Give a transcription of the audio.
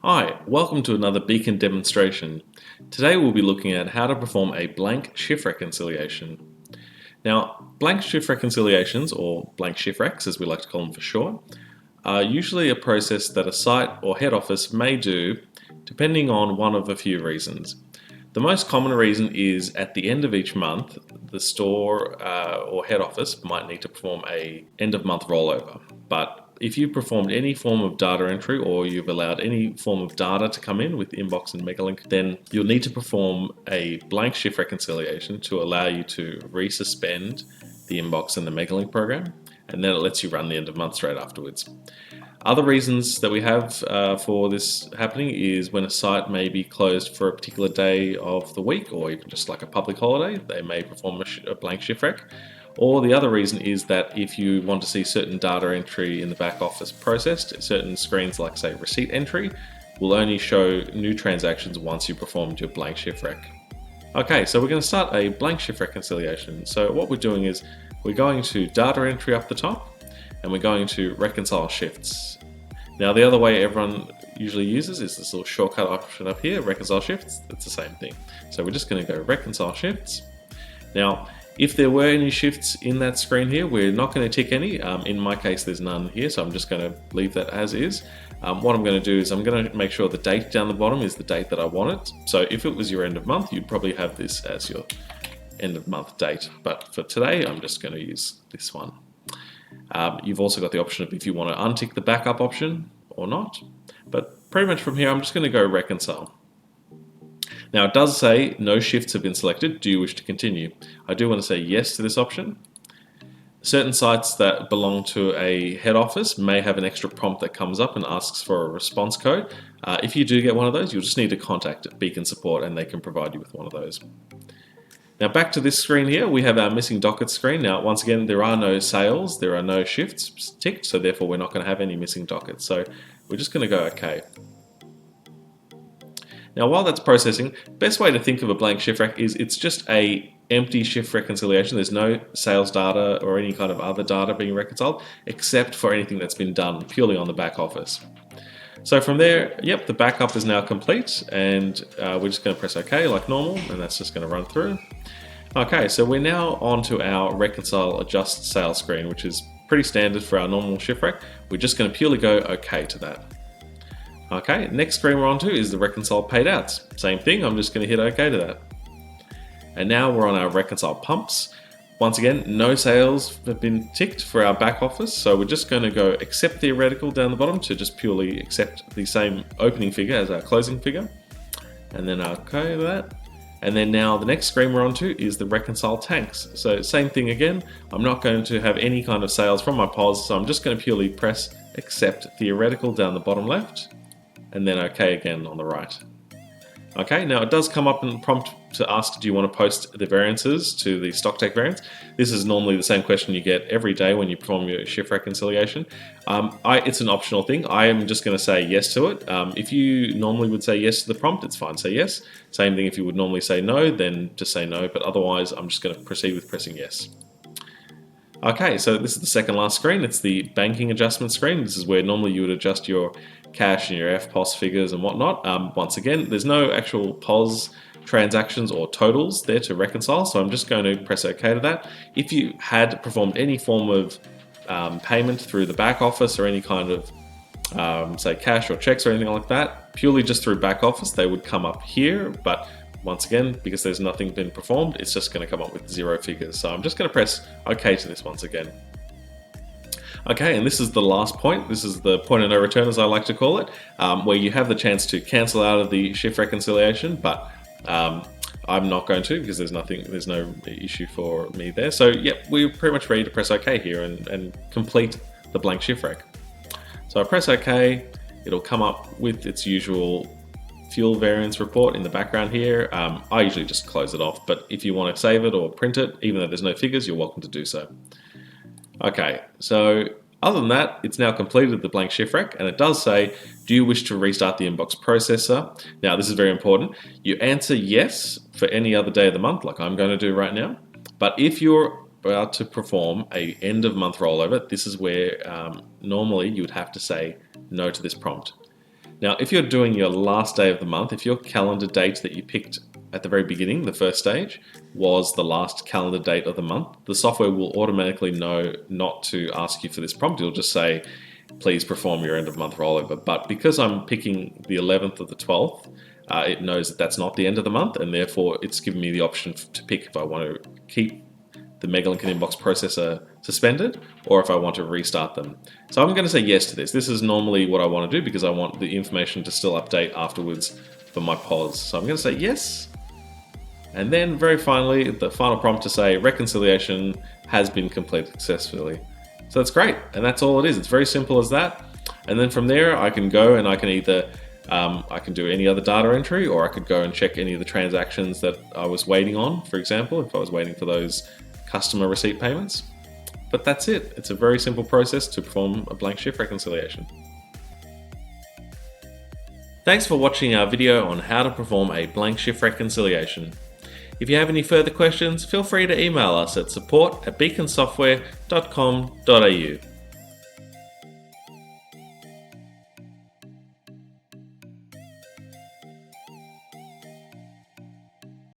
Hi, welcome to another Beacon demonstration. Today we'll be looking at how to perform a blank shift reconciliation. Now, blank shift reconciliations, or blank shift recs as we like to call them for short, are usually a process that a site or head office may do depending on one of a few reasons. The most common reason is at the end of each month, the store or head office might need to perform a end of month rollover. But if you've performed any form of data entry or you've allowed any form of data to come in with Inbox and Megalink, then you'll need to perform a blank shift reconciliation to allow you to resuspend the Inbox and the Megalink program, and then it lets you run the end of month straight afterwards. Other reasons that we have for this happening is when a site may be closed for a particular day of the week, or even just like a public holiday, they may perform a blank shift rec. Or the other reason is that if you want to see certain data entry in the back office processed, certain screens like say receipt entry will only show new transactions once you performed your blank shift rec. Okay, so we're going to start a blank shift reconciliation. So what we're doing is we're going to data entry up the top, and we're going to reconcile shifts. Now the other way everyone usually uses is this little shortcut option up here, reconcile shifts. It's the same thing. So we're just going to go reconcile shifts. Now if there were any shifts in that screen here, we're not going to tick any. In my case there's none here, so I'm just going to leave that as is. What I'm going to do is I'm going to make sure the date down the bottom is the date that I want it. So if it was your end of month, you'd probably have this as your end of month date, but for today I'm just going to use this one. You've also got the option of if you want to untick the backup option or not, but pretty much from here I'm just going to go reconcile. Now it does say no shifts have been selected. Do you wish to continue? I do want to say yes to this option. Certain sites that belong to a head office may have an extra prompt that comes up and asks for a response code. If you do get one of those, you'll just need to contact Beacon support and they can provide you with one of those. Now back to this screen here, we have our missing Dockets screen. Now once again, there are no sales, there are no shifts ticked, so therefore we're not going to have any missing dockets. So we're just going to go OK. Now while that's processing, best way to think of a blank shift rec is it's just a empty shift reconciliation. There's no sales data or any kind of other data being reconciled, except for anything that's been done purely on the back office. So from there, yep, the backup is now complete, and we're just going to press OK like normal, and that's just going to run through. Okay, so we're now on to our Reconcile Adjust Sales screen, which is pretty standard for our normal shift rec. We're just going to purely go OK to that. Okay, next screen we're on to is the Reconcile Paid Outs. Same thing, I'm just going to hit OK to that. And now we're on our Reconcile Pumps. Once again, no sales have been ticked for our back office, so we're just going to go accept theoretical down the bottom to just purely accept the same opening figure as our closing figure. And then OK to that. And then now the next screen we're on to is the Reconcile Tanks. So same thing again, I'm not going to have any kind of sales from my POS, so I'm just going to purely press accept theoretical down the bottom left, and then OK again on the right. Okay, now it does come up and prompt to ask, do you want to post the variances to the stock take variance? This is normally the same question you get every day when you perform your shift reconciliation. It's an optional thing. I am just going to say yes to it. If you normally would say yes to the prompt, it's fine, say yes. Same thing if you would normally say no, then just say no, but otherwise I'm just going to proceed with pressing yes. Okay, so this is the second last screen. It's the banking adjustment screen. This is where normally you would adjust your cash and your FPOS figures and whatnot. Once again, there's no actual POS transactions or totals there to reconcile, so I'm just going to press OK to that. If you had performed any form of payment through the back office or any kind of say cash or checks or anything like that, purely just through back office, they would come up here, but once again, because there's nothing been performed, it's just going to come up with 0 figures. So I'm just going to press OK to this once again. Okay, and this is the last point. This is the point of no return, as I like to call it, where you have the chance to cancel out of the shift reconciliation, but I'm not going to because there's no issue for me there. So yep, we're pretty much ready to press OK here and complete the blank shift rec. So I press OK, it'll come up with its usual fuel variance report in the background here. I usually just close it off, but if you want to save it or print it, even though there's no figures, you're welcome to do so. Okay, so other than that, it's now completed the blank shift rec, and it does say, do you wish to restart the inbox processor? Now, this is very important. You answer yes for any other day of the month, like I'm going to do right now. But if you're about to perform a end of month rollover, this is where normally you would have to say no to this prompt. Now, if you're doing your last day of the month, if your calendar date that you picked at the very beginning, the first stage, was the last calendar date of the month, the software will automatically know not to ask you for this prompt. It'll just say, please perform your end of month rollover. But because I'm picking the 11th or the 12th, it knows that that's not the end of the month, and therefore it's given me the option to pick if I want to keep the Megalink and Inbox processor suspended, or if I want to restart them. So I'm going to say yes to this. This is normally what I want to do because I want the information to still update afterwards for my pods. So I'm going to say yes. And then very finally, the final prompt to say reconciliation has been completed successfully. So that's great. And that's all it is. It's very simple as that. And then from there, I can go and I can either I can do any other data entry, or I could go and check any of the transactions that I was waiting on, for example, if I was waiting for those customer receipt payments. But that's it. It's a very simple process to perform a blank shift reconciliation. Thanks for watching our video on how to perform a blank shift reconciliation. If you have any further questions, feel free to email us at support@beaconsoftware.com.au.